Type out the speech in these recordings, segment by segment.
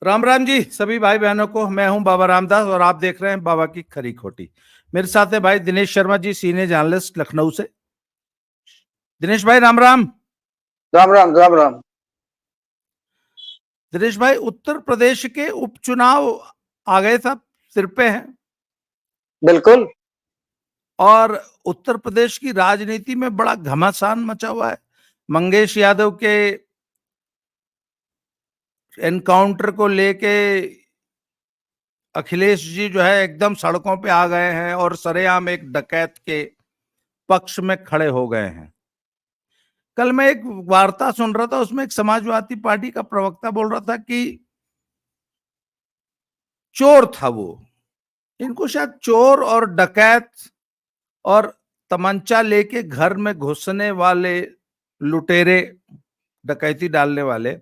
राम राम जी सभी भाई बहनों को। मैं हूं बाबा रामदास और आप देख रहे हैं बाबा की खरी खोटी। मेरे साथ है भाई दिनेश शर्मा जी, सीनियर जर्नलिस्ट लखनऊ से। दिनेश भाई राम राम। राम राम राम राम। दिनेश भाई, उत्तर प्रदेश के उपचुनाव आ गए, सब सिर पे हैं। बिल्कुल। और उत्तर प्रदेश की राजनीति में बड़ा घमासान मचा हुआ है। मंगेश यादव के एनकाउंटर को लेके अखिलेश जी जो है एकदम सड़कों पे आ गए हैं और सरेआम एक डकैत के पक्ष में खड़े हो गए हैं। कल मैं एक वार्ता सुन रहा था, उसमें एक समाजवादी पार्टी का प्रवक्ता बोल रहा था कि चोर था वो। इनको शायद चोर और डकैत और तमंचा लेके घर में घुसने वाले लुटेरे, डकैती डालने वाले,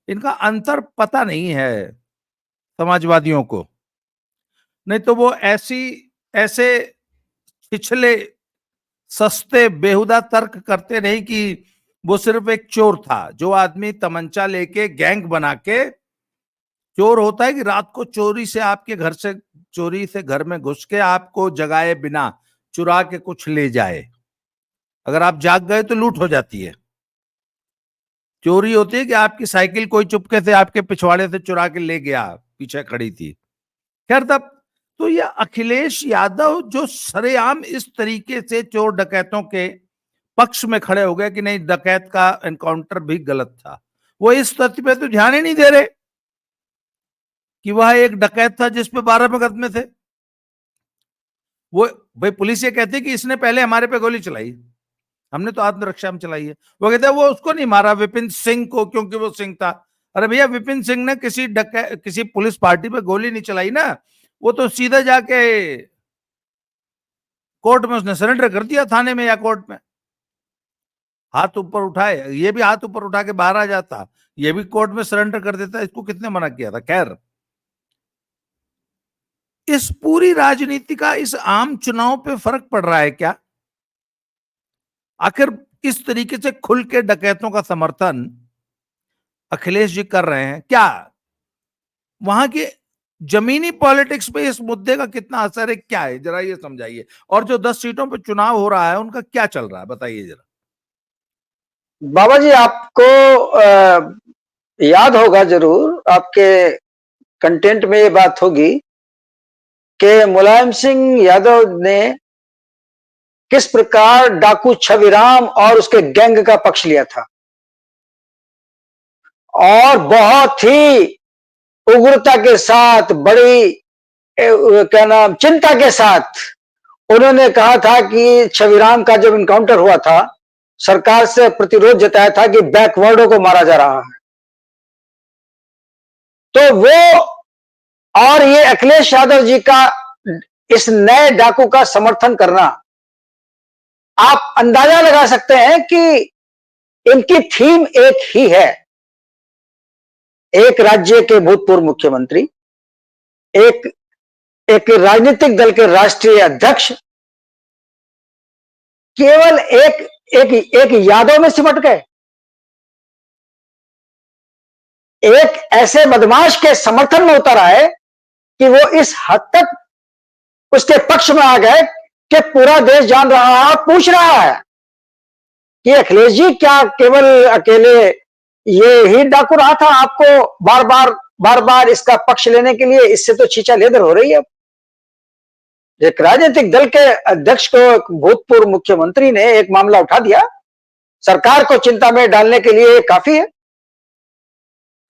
इनका अंतर पता नहीं है समाजवादियों को। नहीं तो वो ऐसे पिछले सस्ते बेहुदा तर्क करते नहीं कि वो सिर्फ एक चोर था। जो आदमी तमंचा लेके गैंग बना के, चोर होता है कि रात को चोरी से आपके घर से, चोरी से घर में घुस के आपको जगाए बिना चुरा के कुछ ले जाए। अगर आप जाग गए तो लूट हो जाती है। चोरी होती है कि आपकी साइकिल कोई चुपके से आपके पिछवाड़े से चुरा के ले गया, पीछे खड़ी थी। खैर तब तो ये अखिलेश यादव जो सरेआम इस तरीके से चोर डकैतों के पक्ष में खड़े हो गए कि नहीं, डकैत का एनकाउंटर भी गलत था, वो इस तथ्य पे तो ध्यान ही नहीं दे रहे कि वह एक डकैत था जिसपे 12 मुकदमे थे। वो भाई पुलिस ये कहती कि इसने पहले हमारे पे गोली चलाई, हमने तो आत्मरक्षा में चलाई है। वो कहते वो उसको नहीं मारा, विपिन सिंह को, क्योंकि वो सिंह था। अरे भैया, विपिन सिंह ने किसी पुलिस पार्टी पे गोली नहीं चलाई ना। वो तो सीधा जाके कोर्ट में उसने सरेंडर कर दिया, थाने में या कोर्ट में। हाथ ऊपर उठाए, ये भी हाथ ऊपर उठा के बाहर आ जाता, ये भी कोर्ट में सरेंडर कर देता। इसको किसने मना किया था? खैर, इस पूरी राजनीति का इस आम चुनाव पे फर्क पड़ रहा है क्या? आखिर इस तरीके से खुल के डकैतों का समर्थन अखिलेश जी कर रहे हैं क्या? वहां की जमीनी पॉलिटिक्स पे इस मुद्दे का कितना असर है, क्या है, जरा ये समझाइए। और जो 10 सीटों पे चुनाव हो रहा है उनका क्या चल रहा है, बताइए जरा। बाबा जी, आपको याद होगा जरूर, आपके कंटेंट में ये बात होगी कि मुलायम सिंह यादव ने किस प्रकार डाकू छविराम और उसके गैंग का पक्ष लिया था और बहुत ही उग्रता के साथ, बड़ी क्या नाम, चिंता के साथ उन्होंने कहा था कि छविराम का जब इनकाउंटर हुआ था, सरकार से प्रतिरोध जताया था कि बैकवर्डों को मारा जा रहा है। तो वो और ये अखिलेश यादव जी का इस नए डाकू का समर्थन करना, आप अंदाजा लगा सकते हैं कि इनकी थीम एक ही है। एक राज्य के भूतपूर्व मुख्यमंत्री, एक एक राजनीतिक दल के राष्ट्रीय अध्यक्ष केवल एक एक एक यादव में सिमट गए, एक ऐसे बदमाश के समर्थन में उतर आए कि वो इस हद तक उसके पक्ष में आ गए कि पूरा देश जान रहा है, पूछ रहा है कि अखिलेश जी क्या केवल अकेले ये ही डाकू रहा था? आपको बार बार इसका पक्ष लेने के लिए इससे तो छींचा लेदर हो रही है। एक राजनीतिक दल के अध्यक्ष को, एक भूतपूर्व मुख्यमंत्री ने एक मामला उठा दिया, सरकार को चिंता में डालने के लिए काफी है।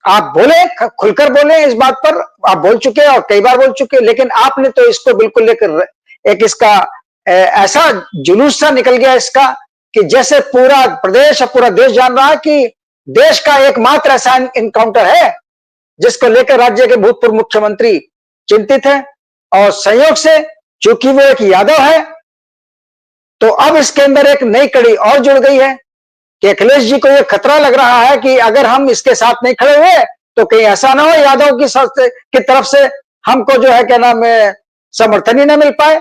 आप बोले, खुलकर बोले इस बात पर, आप बोल चुके और कई बार बोल चुके, लेकिन आपने तो इसको बिल्कुल लेकर एक इसका ऐसा जुलूस सा निकल गया इसका कि जैसे पूरा प्रदेश और पूरा देश जान रहा है कि देश का एकमात्र ऐसा इनकाउंटर है जिसको लेकर राज्य के भूतपूर्व मुख्यमंत्री चिंतित है। और संयोग से चूंकि वो एक यादव है, तो अब इसके अंदर एक नई कड़ी और जुड़ गई है कि अखिलेश जी को यह खतरा लग रहा है कि अगर हम इसके साथ नहीं खड़े हुए तो कहीं ऐसा ना हो यादव की तरफ से हमको जो है क्या नाम है, समर्थन ही ना मिल पाए।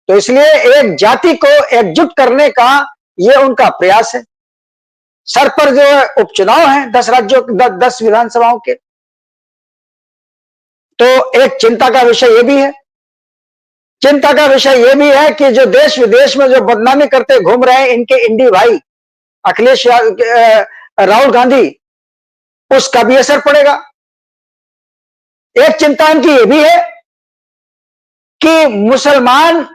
तो इसलिए एक जाति को एकजुट करने का यह उनका प्रयास है। सर पर जो है उपचुनाव है 10 राज्यों, 10 विधानसभाओं के, तो एक चिंता का विषय यह भी है, चिंता का विषय यह भी है कि जो देश विदेश में जो बदनामी करते घूम रहे हैं इनके इंडी भाई अखिलेश राहुल गांधी, उसका भी असर पड़ेगा। एक चिंता इनकी यह भी है कि मुसलमान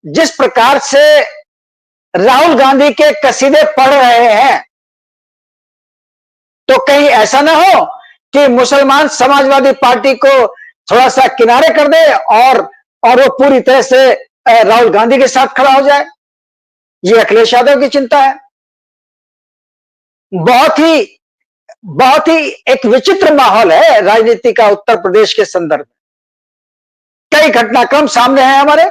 जिस प्रकार से राहुल गांधी के कसीदे पढ़ रहे हैं, तो कहीं ऐसा ना हो कि मुसलमान समाजवादी पार्टी को थोड़ा सा किनारे कर दे और वो पूरी तरह से राहुल गांधी के साथ खड़ा हो जाए। ये अखिलेश यादव की चिंता है। बहुत ही एक विचित्र माहौल है राजनीति का उत्तर प्रदेश के संदर्भ में। कई घटनाक्रम सामने हैं हमारे,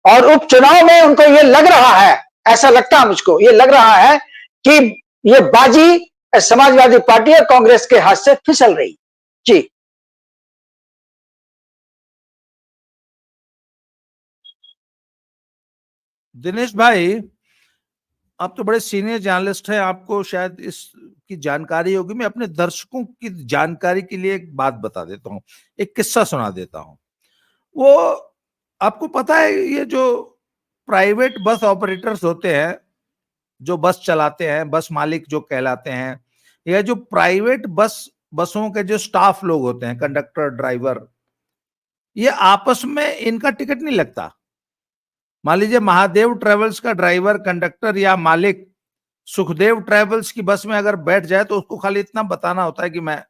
और उपचुनाव में उनको ये लग रहा है, ऐसा लगता है मुझको, ये लग रहा है कि ये बाजी समाजवादी पार्टी और कांग्रेस के हाथ से फिसल रही। जी दिनेश भाई, आप तो बड़े सीनियर जर्नलिस्ट हैं, आपको शायद इसकी जानकारी होगी। मैं अपने दर्शकों की जानकारी के लिए एक बात बता देता हूँ, एक किस्सा सुना देता हूँ। वो आपको पता है, ये जो प्राइवेट बस ऑपरेटर्स होते हैं, जो बस चलाते हैं, बस मालिक जो कहलाते हैं, या जो प्राइवेट बसों के जो स्टाफ लोग होते हैं, कंडक्टर, ड्राइवर, ये आपस में इनका टिकट नहीं लगता। मान लीजिए महादेव ट्रेवल्स का ड्राइवर, कंडक्टर या मालिक सुखदेव ट्रेवल्स की बस में अगर बैठ जाए तो उसको खाली इतना बताना होता है कि मैं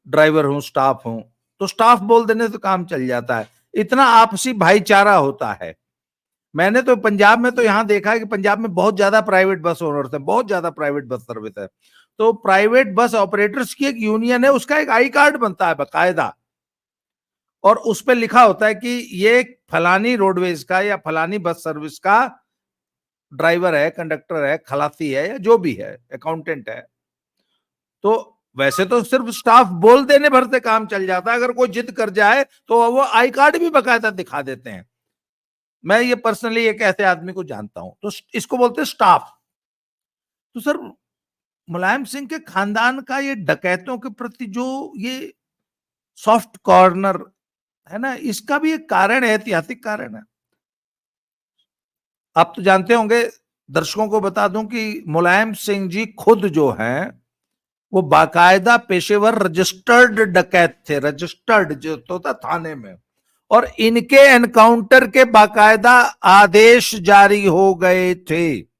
ड्राइवर हूं, स्टाफ हूं, तो स्टाफ बोल देने से काम चल जाता है। इतना आपसी भाईचारा होता है। मैंने तो पंजाब में तो यहां देखा है कि पंजाब में बहुत ज्यादा प्राइवेट बस ओनर्स है, बहुत ज्यादा प्राइवेट बस सर्विस है। तो प्राइवेट बस ऑपरेटर्स की एक यूनियन है, उसका एक आई कार्ड बनता है बाकायदा, और उस पर लिखा होता है कि ये फलानी रोडवेज का या फलानी बस सर्विस का ड्राइवर है, कंडक्टर है, खलासी है, या जो भी है, अकाउंटेंट है। तो वैसे तो सिर्फ स्टाफ बोल देने भर से काम चल जाता है, अगर कोई जिद कर जाए तो वो आई कार्ड भी बकायदा दिखा देते हैं। मैं ये पर्सनली एक ऐसे आदमी को जानता हूं, तो इसको बोलते हैं स्टाफ। तो सर, मुलायम सिंह के खानदान का ये डकैतों के प्रति जो ये सॉफ्ट कॉर्नर है ना, इसका भी एक कारण है, ऐतिहासिक कारण है। आप तो जानते होंगे, दर्शकों को बता दूं कि मुलायम सिंह जी खुद जो हैं वो बाकायदा पेशेवर रजिस्टर्ड डकैत थे, रजिस्टर्ड जो होता थाने में, और इनके एनकाउंटर के बाकायदा आदेश जारी हो गए थे।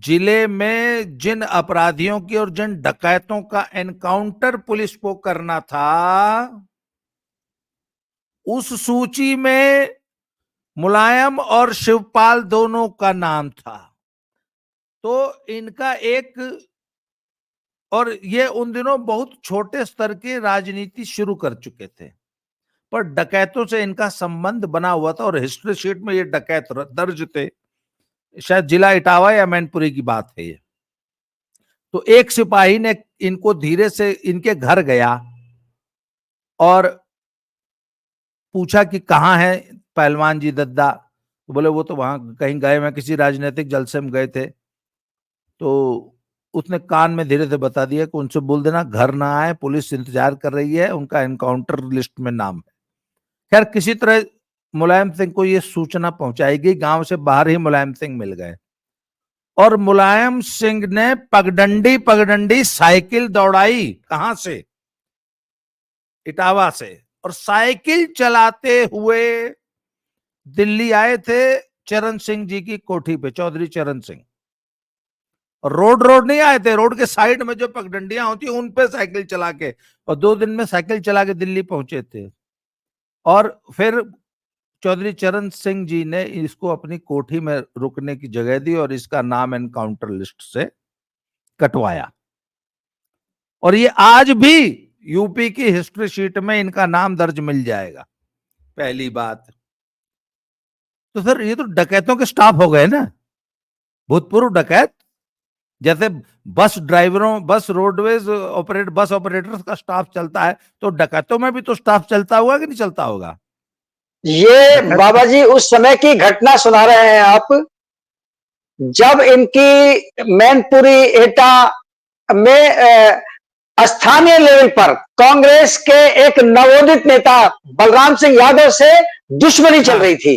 जिले में जिन अपराधियों की और जिन डकैतों का एनकाउंटर पुलिस को करना था, उस सूची में मुलायम और शिवपाल दोनों का नाम था। तो इनका एक, और ये उन दिनों बहुत छोटे स्तर की राजनीति शुरू कर चुके थे, पर डकैतों से इनका संबंध बना हुआ था, और हिस्ट्री शीट में ये डकैत दर्ज थे। शायद जिला इटावा या मैनपुरी की बात है ये। तो एक सिपाही ने इनको धीरे से इनके घर गया और पूछा कि कहाँ है पहलवान जी दद्दा। तो बोले वो तो वहां कहीं गए, मैं किसी राजनीतिक जलसे में गए थे। तो उसने कान में धीरे से बता दिया कि उनसे बोल देना घर ना आए, पुलिस इंतजार कर रही है, उनका एनकाउंटर लिस्ट में नाम है। खैर, किसी तरह मुलायम सिंह को यह सूचना पहुंचाई गई। गांव से बाहर ही मुलायम सिंह मिल गए, और मुलायम सिंह ने पगडंडी साइकिल दौड़ाई। कहां से? इटावा से। और साइकिल चलाते हुए दिल्ली आए थे चरण सिंह जी की कोठी पे, चौधरी चरण सिंह। और रोड नहीं आए थे, रोड के साइड में जो पगडंडियां होती है उन पे साइकिल चला के, और 2 दिन में साइकिल चला के दिल्ली पहुंचे थे। और फिर चौधरी चरण सिंह जी ने इसको अपनी कोठी में रुकने की जगह दी और इसका नाम एनकाउंटर लिस्ट से कटवाया। और ये आज भी यूपी की हिस्ट्री शीट में इनका नाम दर्ज मिल जाएगा। पहली बात तो सर, ये तो डकैतों के स्टाफ हो गए ना, भूतपूर्व डकैत। जैसे बस ड्राइवरों, बस रोडवेज बस ऑपरेटर्स का स्टाफ चलता है, तो डकैतों में भी तो स्टाफ चलता होगा कि नहीं चलता होगा? ये बाबा जी उस समय की घटना सुना रहे हैं आप, जब इनकी मैनपुरी एटा में स्थानीय लेवल पर कांग्रेस के एक नवोदित नेता बलराम सिंह यादव से दुश्मनी चल रही थी।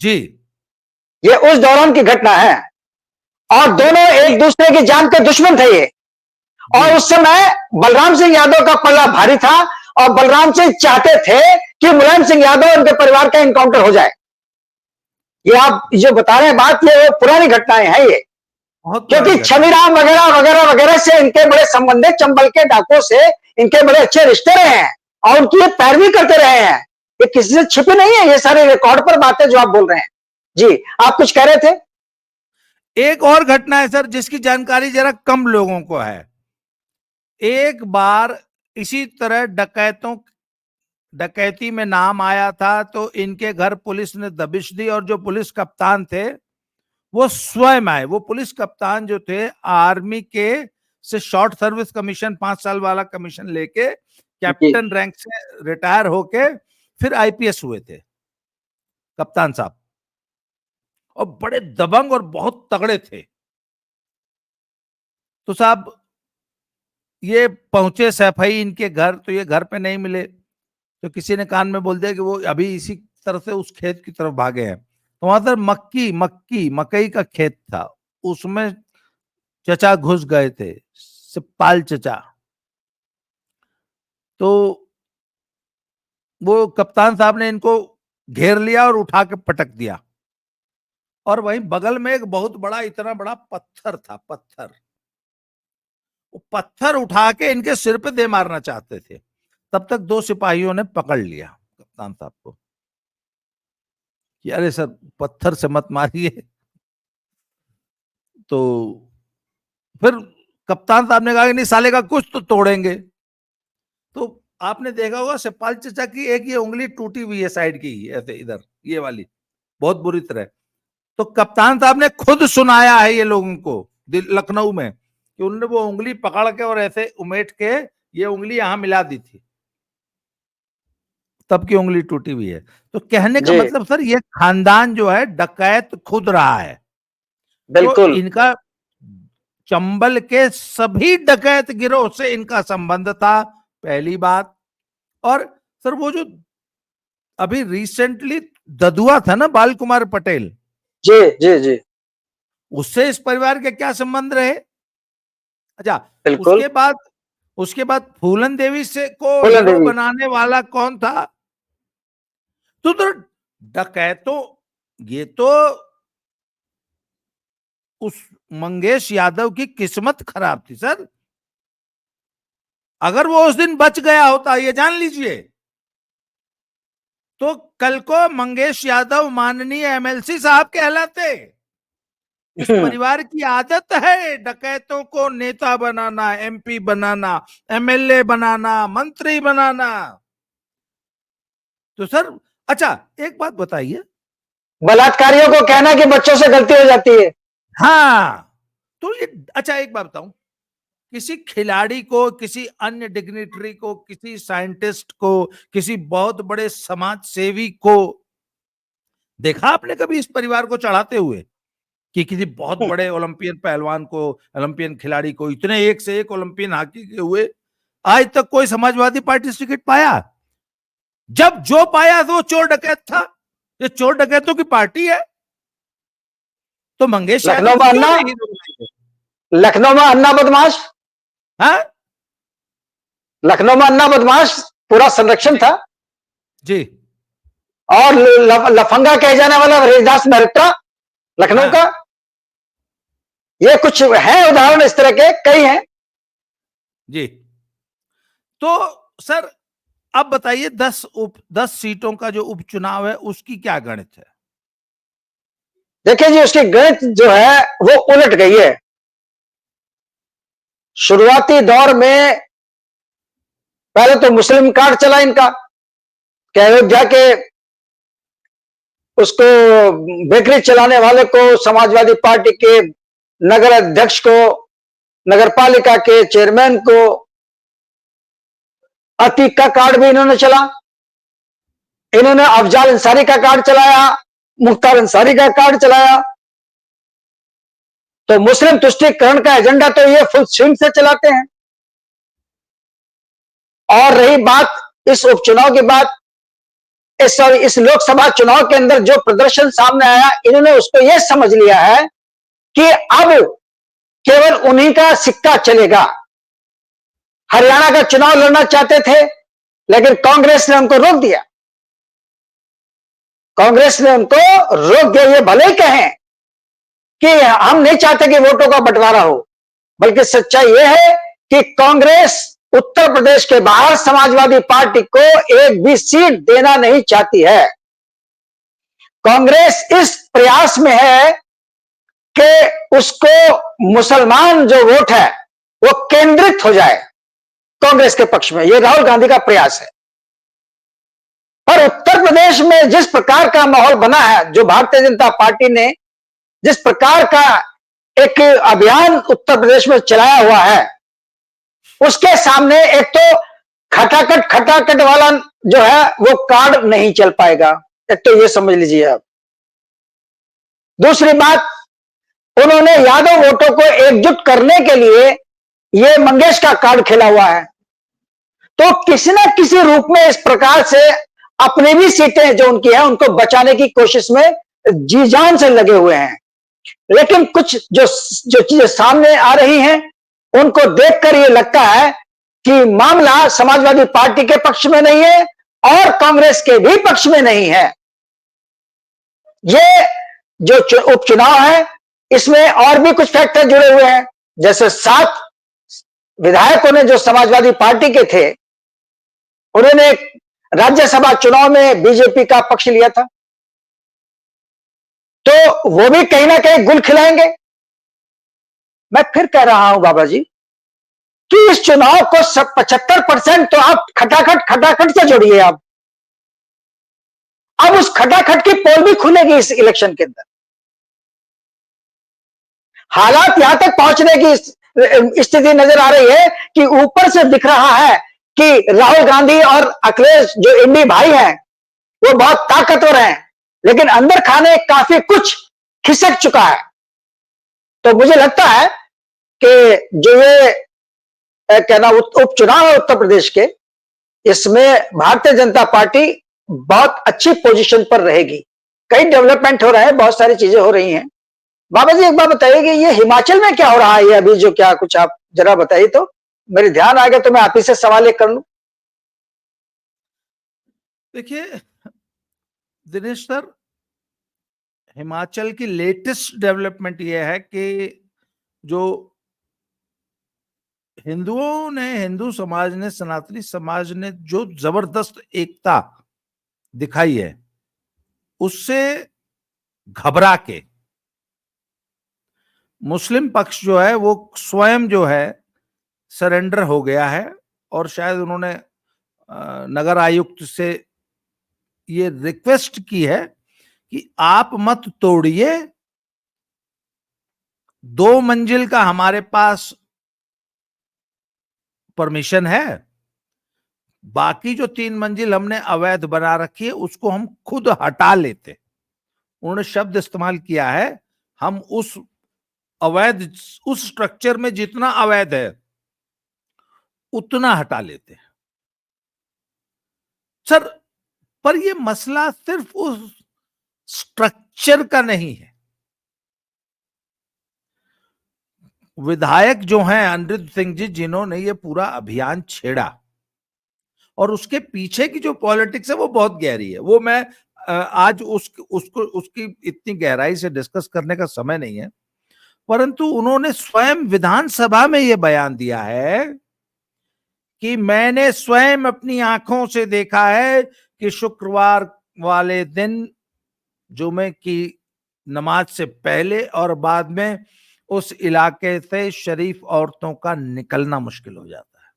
जी, ये उस दौरान की घटना है और दोनों एक दूसरे की जान के दुश्मन थे ये। और उस समय बलराम सिंह यादव का पल्ला भारी था और बलराम सिंह चाहते थे कि मुलायम सिंह यादव और उनके परिवार का इनकाउंटर हो जाए। ये आप जो बता रहे हैं बात, ये पुरानी घटनाएं हैं ये, क्योंकि छमीराम वगैरह वगैरह वगैरह से इनके बड़े संबंध है, चंबल के डाकों से इनके बड़े अच्छे रिश्ते रहे हैं और उनकी पैरवी करते रहे हैं। ये किसी से छिपी नहीं है, ये सारे रिकॉर्ड पर बातें जो आप बोल रहे हैं। जी, आप कुछ कह रहे थे? एक और घटना है सर जिसकी जानकारी जरा कम लोगों को है। एक बार इसी तरह डकैती में नाम आया था तो इनके घर पुलिस ने दबिश दी और जो पुलिस कप्तान थे वो स्वयं आए। वो पुलिस कप्तान जो थे आर्मी के से शॉर्ट सर्विस कमीशन 5 साल वाला कमीशन लेके कैप्टन रैंक से रिटायर होके फिर आईपीएस हुए थे कप्तान साहब, और बड़े दबंग और बहुत तगड़े थे। तो साहब ये पहुंचे सैफई इनके घर, तो ये घर पे नहीं मिले तो किसी ने कान में बोल दिया कि वो अभी इसी तरफ से उस खेत की तरफ भागे हैं। तो वहां पर मकई का खेत था, उसमें चचा घुस गए थे, सिपाल चचा। तो वो कप्तान साहब ने इनको घेर लिया और उठा के पटक दिया और वहीं बगल में एक बहुत बड़ा इतना बड़ा पत्थर था, वो पत्थर उठा के इनके सिर पे दे मारना चाहते थे। तब तक 2 सिपाहियों ने पकड़ लिया कप्तान साहब को कि अरे सर पत्थर से मत मारिए। तो फिर कप्तान साहब ने कहा कि नहीं साले का कुछ तो तोड़ेंगे। तो आपने देखा होगा सिपाल चचा की एक ये उंगली टूटी हुई है साइड की, ऐसे इधर ये वाली बहुत बुरी तरह। तो कप्तान साहब ने खुद सुनाया है ये लोगों को लखनऊ में कि उन्होंने वो उंगली पकड़ के और ऐसे उमेट के ये उंगली यहां मिला दी थी, तब की उंगली टूटी हुई है। तो कहने का मतलब सर ये खानदान जो है डकैत खुद रहा है। बिल्कुल। तो इनका चंबल के सभी डकैत गिरोह से इनका संबंध था, पहली बात। और सर वो जो अभी रिसेंटली ददुआ था ना बाल कुमार पटेल, जी जी जी, उससे इस परिवार के क्या संबंध रहे? अच्छा, उसके बाद फूलन देवी से को हीरो बनाने वाला कौन था? तो डकैतों, ये तो उस मंगेश यादव की किस्मत खराब थी सर। अगर वो उस दिन बच गया होता, ये जान लीजिए, तो कल को मंगेश यादव माननीय एमएलसी साहब कहलाते। इस परिवार की आदत है डकैतों को नेता बनाना, एमपी बनाना, एमएलए बनाना, मंत्री बनाना। तो सर अच्छा एक बात बताइए, बलात्कारियों को कहना कि बच्चों से गलती हो जाती है। हाँ, तो ये अच्छा एक बात बताऊं, किसी खिलाड़ी को, किसी अन्य डिग्निटरी को, किसी साइंटिस्ट को, किसी बहुत बड़े समाज सेवी को देखा आपने कभी इस परिवार को चढ़ाते हुए? कि किसी बहुत बड़े ओलंपियन पहलवान को, ओलंपियन खिलाड़ी को, इतने एक से एक ओलंपियन हॉकी के हुए, आज तक कोई समाजवादी पार्टी से टिकट पाया? जब जो पाया तो वो चोर डकैत था। ये चोर डकैतों की पार्टी है। तो मंगेश लखनऊ में अन्ना बदमाश, हाँ, लखनऊ में अन्ना बदमाश पूरा संरक्षण था जी। और लफंगा कहे जाने वाला हरिदास मेहता लखनऊ का। ये कुछ है उदाहरण, इस तरह के कई हैं जी। तो सर अब बताइए 10 सीटों का जो उपचुनाव है उसकी क्या गणित है? देखिए जी, उसकी गणित जो है वो उलट गई है। शुरुआती दौर में पहले तो मुस्लिम कार्ड चला इनका, कि अयोध्या के उसको बेकरी चलाने वाले को, समाजवादी पार्टी के नगर अध्यक्ष को, नगर पालिका के चेयरमैन को अतीक का कार्ड भी इन्होंने चला। इन्होंने अफजाल अंसारी का कार्ड चलाया, मुख्तार अंसारी का कार्ड चलाया। तो मुस्लिम तुष्टीकरण का एजेंडा तो ये फुल स्विंग से चलाते हैं। और रही बात इस उपचुनाव की बात, सॉरी, इस लोकसभा चुनाव के अंदर जो प्रदर्शन सामने आया, इन्होंने उसको यह समझ लिया है कि अब केवल उन्हीं का सिक्का चलेगा। हरियाणा का चुनाव लड़ना चाहते थे, लेकिन कांग्रेस ने उनको रोक दिया। कांग्रेस ने उनको रोक दिया। ये भले ही कहें कि हम नहीं चाहते कि वोटों का बंटवारा हो, बल्कि सच्चाई यह है कि कांग्रेस उत्तर प्रदेश के बाहर समाजवादी पार्टी को एक भी सीट देना नहीं चाहती है। कांग्रेस इस प्रयास में है कि उसको मुसलमान जो वोट है वो केंद्रित हो जाए कांग्रेस के पक्ष में। यह राहुल गांधी का प्रयास है। और उत्तर प्रदेश में जिस प्रकार का माहौल बना है, जो भारतीय जनता पार्टी ने जिस प्रकार का एक अभियान उत्तर प्रदेश में चलाया हुआ है, उसके सामने एक तो खटाखट वाला जो है वो कार्ड नहीं चल पाएगा। एक तो ये समझ लीजिए आप। दूसरी बात, उन्होंने यादव वोटों को एकजुट करने के लिए ये मंगेश का कार्ड खेला हुआ है। तो किसी न किसी रूप में इस प्रकार से अपनी भी सीटें जो उनकी हैं उनको बचाने की कोशिश में जी जान से लगे हुए हैं। लेकिन कुछ जो चीजें सामने आ रही हैं उनको देखकर ये लगता है कि मामला समाजवादी पार्टी के पक्ष में नहीं है और कांग्रेस के भी पक्ष में नहीं है। ये जो उपचुनाव है, इसमें और भी कुछ फैक्टर जुड़े हुए हैं। जैसे 7 विधायकों ने जो समाजवादी पार्टी के थे, उन्होंने राज्यसभा चुनाव में बीजेपी का पक्ष लिया था, तो वो भी कहीं ना कहीं गुल खिलाएंगे। मैं फिर कह रहा हूं बाबा जी कि इस चुनाव को 75% तो आप खटाखट से जोड़िए। आप अब उस खटाखट की पोल भी खुलेगी इस इलेक्शन के अंदर। हालात यहां तक पहुंचने की स्थिति नजर आ रही है कि ऊपर से दिख रहा है कि राहुल गांधी और अखिलेश जो इंडी भाई हैं वो बहुत ताकतवर हैं, लेकिन अंदर खाने काफी कुछ खिसक चुका है। तो मुझे लगता है कि जो ये कहना उपचुनाव है उत्तर प्रदेश के, इसमें भारतीय जनता पार्टी बहुत अच्छी पोजीशन पर रहेगी। कई डेवलपमेंट हो रहे हैं, बहुत सारी चीजें हो रही हैं। बाबा जी एक बात बताइए कि ये हिमाचल में क्या हो रहा है, ये अभी जो क्या कुछ आप जरा बताइए तो मेरे ध्यान आ गया, तो मैं आप ही से सवाल एक कर लूं। देखिए दिनेश सर, हिमाचल की लेटेस्ट डेवलपमेंट यह है कि जो हिंदुओं ने, हिंदू समाज ने, सनातनी समाज ने जो जबरदस्त एकता दिखाई है, उससे घबरा के मुस्लिम पक्ष जो है वो स्वयं जो है सरेंडर हो गया है। और शायद उन्होंने नगर आयुक्त से ये रिक्वेस्ट की है कि आप मत तोड़िए, 2 मंजिल का हमारे पास परमिशन है, बाकी जो 3 मंजिल हमने अवैध बना रखी है उसको हम खुद हटा लेते। उन्होंने शब्द इस्तेमाल किया है, हम उस अवैध, उस स्ट्रक्चर में जितना अवैध है उतना हटा लेते हैं। सर, पर ये मसला सिर्फ उस स्ट्रक्चर का नहीं है। विधायक जो हैं अनिरुद्ध सिंह जी, जिन्होंने ये पूरा अभियान छेड़ा, और उसके पीछे की जो पॉलिटिक्स है वो बहुत गहरी है। वो मैं आज उसकी इतनी गहराई से डिस्कस करने का समय नहीं है, परंतु उन्होंने स्वयं विधानसभा में ये बयान दिया है कि मैंने स्वयं अपनी आंखों से देखा है कि शुक्रवार वाले दिन जुमे की नमाज से पहले और बाद में उस इलाके से शरीफ औरतों का निकलना मुश्किल हो जाता है।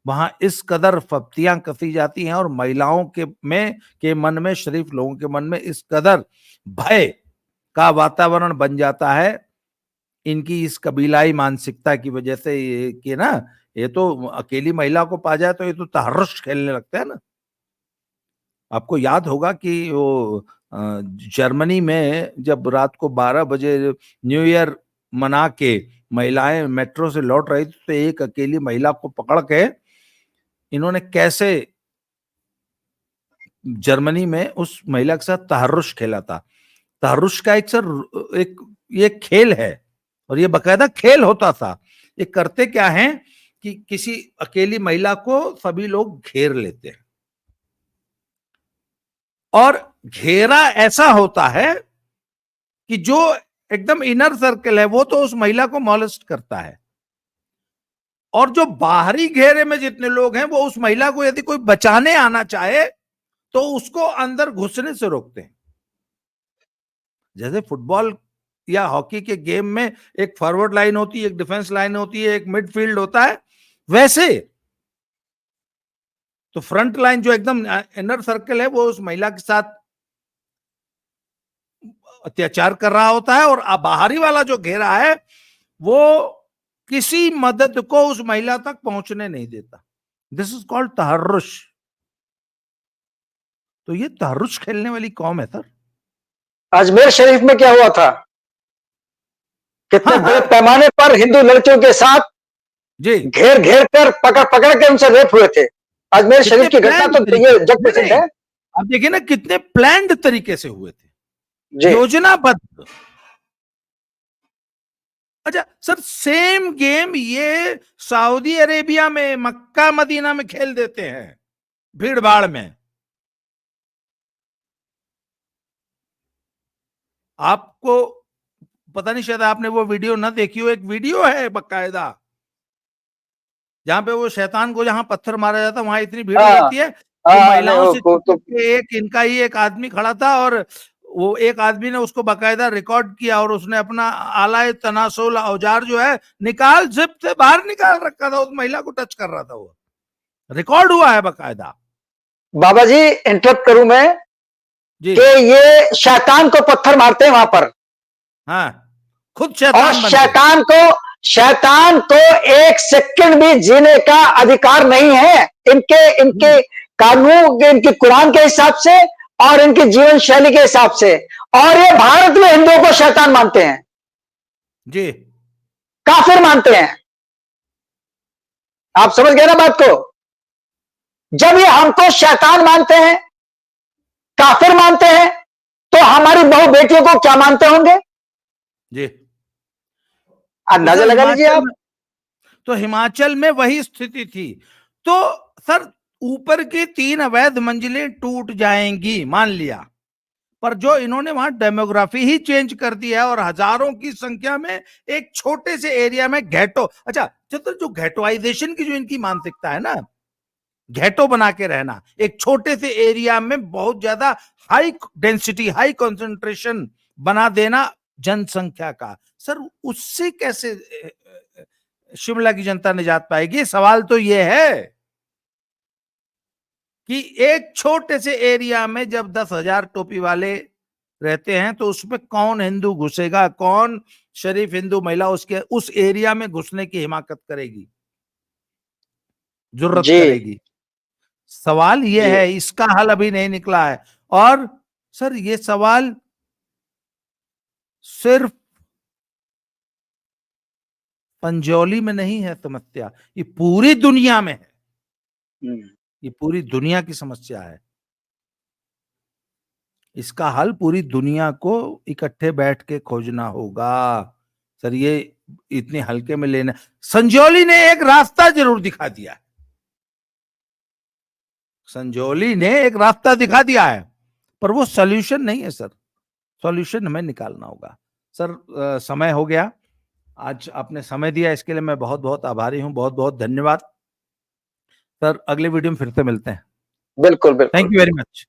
वहां इस कदर फप्तियां कसी जाती हैं और महिलाओं के मन में, शरीफ लोगों के मन में इस कदर भय का वातावरण बन जाता है इनकी इस कबीलाई मानसिकता की वजह से, ये कि ना, ये तो अकेली महिला को पा जाए तो ये तो तहर्रुश खेलने लगता है ना। आपको याद होगा कि वो जर्मनी में जब रात को 12 बजे न्यू ईयर मना के महिलाएं मेट्रो से लौट रही थी, तो एक अकेली महिला को पकड़ के इन्होंने कैसे जर्मनी में उस महिला के साथ तहर्रुश खेला था। तहर्रुश का एक सर एक ये खेल है और ये बकायदा खेल होता था। ये करते क्या है कि किसी अकेली महिला को सभी लोग घेर लेते हैं और घेरा ऐसा होता है कि जो एकदम इनर सर्कल है वो तो उस महिला को मॉलेस्ट करता है और जो बाहरी घेरे में जितने लोग हैं वो उस महिला को यदि कोई बचाने आना चाहे तो उसको अंदर घुसने से रोकते हैं। जैसे फुटबॉल या हॉकी के गेम में एक फॉरवर्ड लाइन होती है, एक डिफेंस लाइन होती है, एक मिडफील्ड होता है, वैसे तो फ्रंट लाइन जो एकदम इनर सर्कल है वो उस महिला के साथ अत्याचार कर रहा होता है और बाहरी वाला जो घेरा है वो किसी मदद को उस महिला तक पहुंचने नहीं देता। दिस इज कॉल्ड तहर्रुश। तो ये तहर्रुश खेलने वाली कौम है सर। अजमेर शरीफ में क्या हुआ था, कितने बड़े पैमाने पर हिंदू लड़कियों के साथ जी घेर घेर कर पकड़ पकड़ के उनसे रेप हुए थे। अजमेर शरीफ की घटना तो ये जग प्रसिद्ध है। आप देखिए ना कितने प्लान्ड तरीके से हुए थे, जी योजनाबद्ध। अच्छा सर, सेम गेम ये सऊदी अरेबिया में मक्का मदीना में खेल देते हैं भीड़ भाड़ में। आपको पता नहीं, शायद आपने वो वीडियो ना देखी हो। एक वीडियो है बकायदा जहां पे वो शैतान को जहां पत्थर मारा जाता है वहां इतनी भीड़ होती है, वो महिलाओं से एक इनका ही एक आदमी खड़ा था और वो एक आदमी ने उसको बकायदा रिकॉर्ड किया और उसने अपना आला तनासुल औजार जो है निकाल जिप से बाहर निकाल रखा था, उस महिला को टच कर रहा था, वो रिकॉर्ड हुआ है बकायदा। बाबा जी इंटरप्ट करूं मैं कि ये शैतान को पत्थर मारते हैं वहां पर। हाँ, खुद शैतान और शैतान को एक सेकंड भी जीने का अधिकार नहीं है इनके कानून, इनके कुरान के हिसाब से और इनकी जीवन शैली के हिसाब से। और ये भारत में हिंदुओं को शैतान मानते हैं जी, काफिर मानते हैं। आप समझ गए ना बात को? जब ये हमको शैतान मानते हैं, काफिर मानते हैं, तो हमारी बहु बेटियों को क्या मानते होंगे जी? अंदाजा लगा लीजिए आप। तो हिमाचल में वही स्थिति थी। तो सर ऊपर की 3 अवैध मंजिलें टूट जाएंगी मान लिया, पर जो इन्होंने वहां डेमोग्राफी ही चेंज कर दी है और हजारों की संख्या में एक छोटे से एरिया में घेटो। अच्छा जो घेटोइजेशन की जो इनकी मानसिकता है ना, घेटो बना के रहना, एक छोटे से एरिया में बहुत ज्यादा हाई डेंसिटी, हाई कंसंट्रेशन बना देना जनसंख्या का, सर उससे कैसे शिमला की जनता निजात पाएगी? सवाल तो यह है कि एक छोटे से एरिया में जब 10,000 टोपी वाले रहते हैं तो उसमें कौन हिंदू घुसेगा, कौन शरीफ हिंदू महिला उसके उस एरिया में घुसने की हिमाकत करेगी, जुर्रत करेगी? सवाल यह है, इसका हल अभी नहीं निकला है। और सर ये सवाल सिर्फ पंजौली में नहीं है समस्या, ये पूरी दुनिया में है, ये पूरी दुनिया की समस्या है। इसका हल पूरी दुनिया को इकट्ठे बैठ के खोजना होगा सर, ये इतने हल्के में लेना। संजौली ने एक रास्ता जरूर दिखा दिया है, संजौली ने एक रास्ता दिखा दिया है, पर वो सॉल्यूशन नहीं है सर, सॉल्यूशन हमें निकालना होगा। सर समय हो गया, आज आपने समय दिया इसके लिए मैं बहुत बहुत आभारी हूं, बहुत बहुत धन्यवाद सर। अगले वीडियो में फिर से मिलते हैं। बिल्कुल बिल्कुल, थैंक यू वेरी मच।